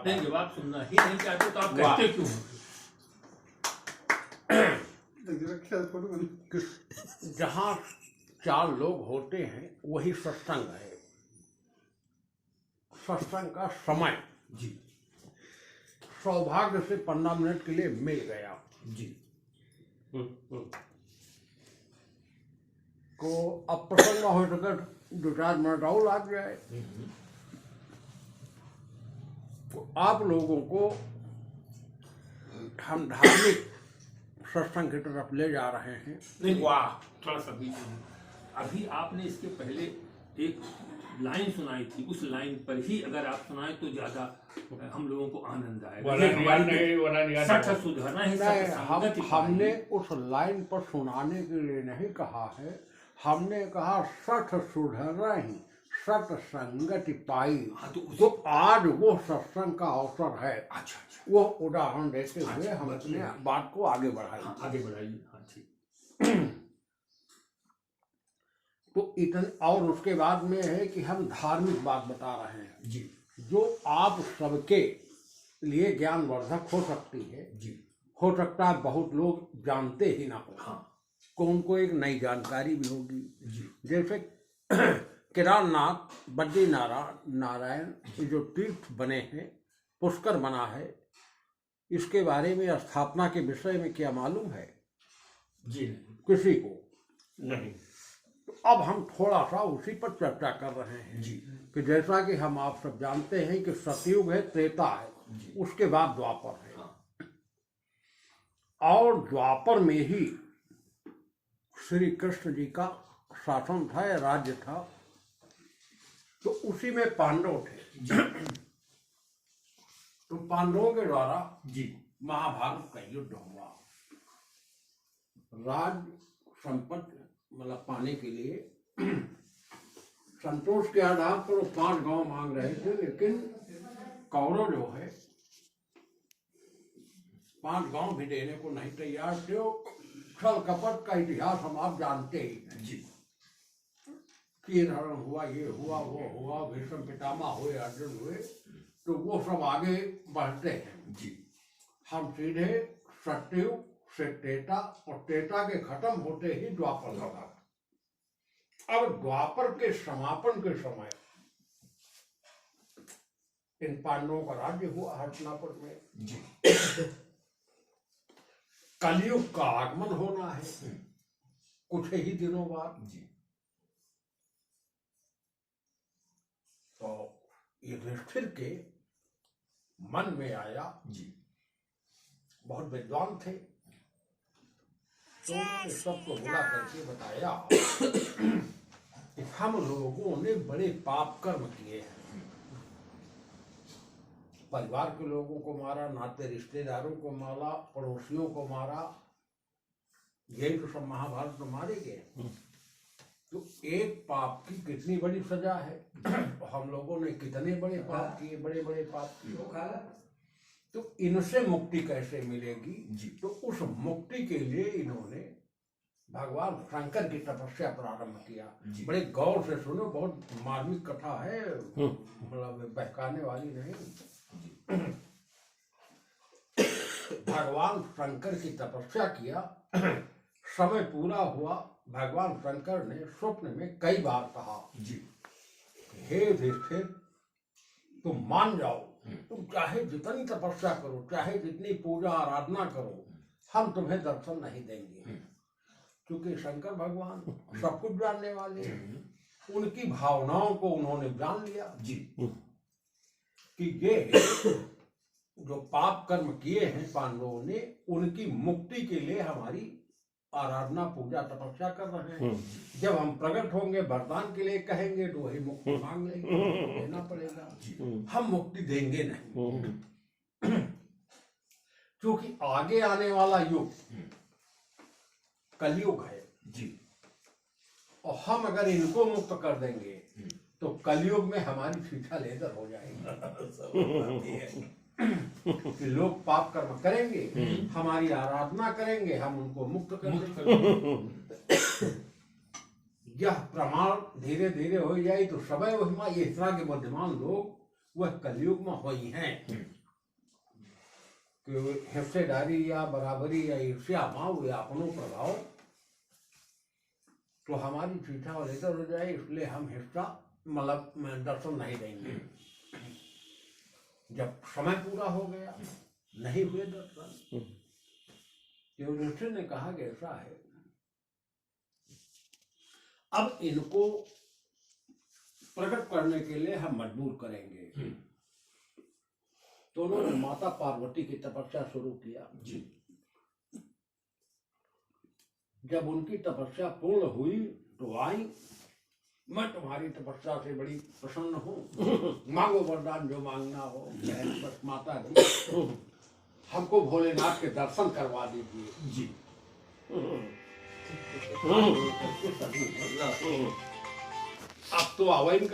आता है। जब आप सुनना ही नहीं चाहते तो आप कहते क्यों हो? जहाँ 4 लोग होते हैं वही सत्संग है। सत्संग का समय जी सौभाग्य से 15 मिनट के लिए मिल गया जी। तो अब प्रसंग हो सके 2-4 मिनट और लग जाए। तो आप लोगों को हम धार्मिक सत्संग की तरफ ले जा रहे हैं। नहीं, वाह, थोड़ा सा बीच में अभी आपने इसके पहले एक लाइन सुनाई थी, उस लाइन पर ही अगर आप सुनाए तो ज्यादा हम लोगों को आनंद आएगा। सठ सुधरना ही हमने उस लाइन पर सुनाने के लिए नहीं कहा है, हमने कहा सठ सुधरना ही सत्संगति पाई। तो आज वो सत्संग का अवसर है। अच्छा, वो उदाहरण देते हुए हम अपने बात को आगे बढ़ाएंगे। आगे बढ़ाइए। हाँ ठीक। तो इतने, और उसके बाद में है कि हम धार्मिक बात बता रहे हैं जी, जो आप सबके लिए ज्ञानवर्धक हो सकती है जी। हो सकता है बहुत लोग जानते ही ना हो। हाँ, कौन को एक नई जानकारी भी होगी जी। जैसे केदारनाथ, बद्रीनारायण ये जो तीर्थ बने हैं, पुष्कर बना है, इसके बारे में स्थापना के विषय में क्या मालूम है? जी किसी को नहीं। तो अब हम थोड़ा सा उसी पर चर्चा कर रहे हैं जी। कि जैसा कि हम आप सब जानते हैं कि सतयुग है, त्रेता है, उसके बाद द्वापर है। हाँ। और द्वापर में ही श्री कृष्ण जी का शासन था या राज्य था, तो उसी में पांडव थे जी। तो पांडवों के द्वारा जी महाभारत का युद्ध हुआ। राज संपत्ति मतलब पाने के लिए संतोष के आधार पर वो 5 गांव मांग रहे थे, लेकिन कौरव जो है 5 गांव भी देने को नहीं तैयार थे। छल कपट का इतिहास हम आप जानते ही हैं जी। कि हरण हुआ, ये हुआ, वो हुआ, भीष्म पितामह हुए, अर्जुन हुए, तो वो सब आगे बढ़ते हैं। जी। हम सीधे सतयुग से त्रेता और त्रेता के खत्म होते ही द्वापर लगा। अब द्वापर के समापन के समय इन पांडवों का राज्य हुआ हस्तिनापुर में। जी। कलयुग का आगमन होना है कुछ ही दिनों बाद। जी। तो युधिष्ठिर के मन में आया, जी। बहुत विद्वान थे, तो उन्होंने सबको बुला करके बताया कि हम लोगों ने बड़े पाप कर्म किए हैं। परिवार के लोगों को मारा, नाते रिश्तेदारों को मारा, पड़ोसियों को मारा, यही तो सब महाभारत में मारे गए। तो एक पाप की कितनी बड़ी सजा है। हम लोगों ने कितने बड़े पाप किए, बड़े बड़े पाप किए। तो इनसे मुक्ति कैसे मिलेगी? जी। तो उस मुक्ति के लिए इन्होंने भगवान शंकर की तपस्या प्रारंभ किया। बड़े गौर से सुनो, बहुत मार्मिक कथा है, मतलब बहकाने वाली नहीं। भगवान शंकर की तपस्या किया, समय पूरा हुआ। भगवान शंकर ने स्वप्न में कई बार कहा, जी। हे युधिष्ठिर, तुम मान जाओ, तुम चाहे जितनी तपस्या करो, चाहे जितनी पूजा आराधना करो, हम तुम्हें दर्शन नहीं देंगे। क्योंकि शंकर भगवान सब कुछ जानने वाले हैं। उनकी भावनाओं को उन्होंने जान लिया जी। कि ये जो पाप कर्म किए हैं पांडवों ने, उनकी मुक्ति के लिए हमारी आराधना, पूजा, तपस्या कर रहे हैं। जब हम प्रकट होंगे, वरदान के लिए कहेंगे, तो वही मुक्ति मांग लेंगे, देना पड़ेगा। हम मुक्ति देंगे नहीं, क्योंकि आगे आने वाला युग कलयुग है जी। और हम अगर इनको मुक्त कर देंगे तो कलयुग में हमारी फीता लेदर हो जाएगी। कि लोग पाप कर्म करेंगे, हमारी आराधना करेंगे, हम उनको मुक्त करेंगे। यह प्रमाण धीरे धीरे हो जाए तो समय वही, इस तरह के बुद्धिमान लोग वह कलयुग में हुई हैं कि हिस्सेदारी या बराबरी या ईर्ष्या भाव या अपनों प्रभाव तो हमारी चीठा और इधर हो जाए, इसलिए हम हिस्सा मतलब दर्शन नहीं देंगे। जब समय पूरा हो गया नहीं हुए दर्शन, युधिष्ठिर ने कहा कि ऐसा है, अब इनको प्रकट करने के लिए हम मजबूर करेंगे। तो उन्होंने माता पार्वती की तपस्या शुरू किया। जब उनकी तपस्या पूर्ण हुई तो आई, मैं तुम्हारी तपस्या से बड़ी प्रसन्न हूँ, मांगो वरदान जो मांगना हो। बस माता जी हमको भोलेनाथ के दर्शन करवा दीजिए। जी अब तो अवैन